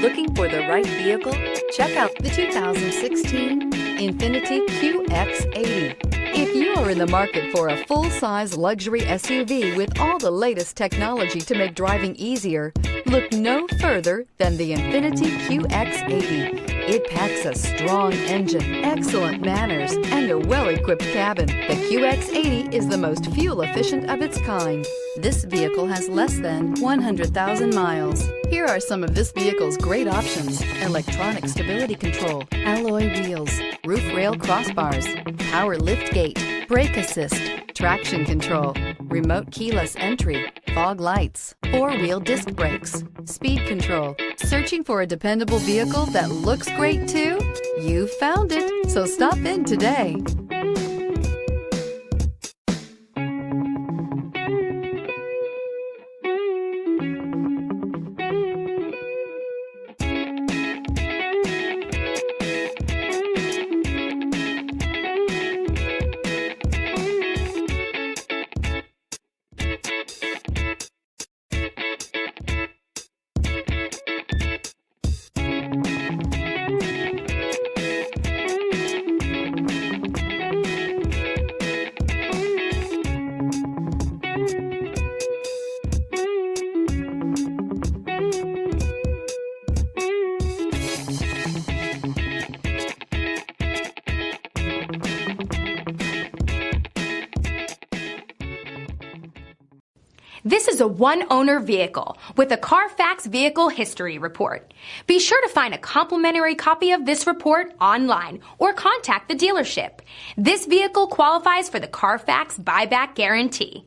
Looking for the right vehicle? Check out the 2016 Infiniti Qx80. If you are in the market for a full-size luxury SUV with all the latest technology to make driving easier, look no further than the Infiniti Qx80. It packs a strong engine, excellent manners, and a well-equipped cabin. The Qx80 is the most fuel-efficient of its kind. This vehicle has less than 100,000 miles. Here are some of this vehicle's great options: electronic stability control, alloy wheels, roof rail crossbars, power lift gate, brake assist, traction control, remote keyless entry, fog lights, four-wheel disc brakes, speed control. Searching for a dependable vehicle that looks great too? You found it, so stop in today. This is a one-owner vehicle with a Carfax Vehicle History Report. Be sure to find a complimentary copy of this report online or contact the dealership. This vehicle qualifies for the Carfax Buyback Guarantee.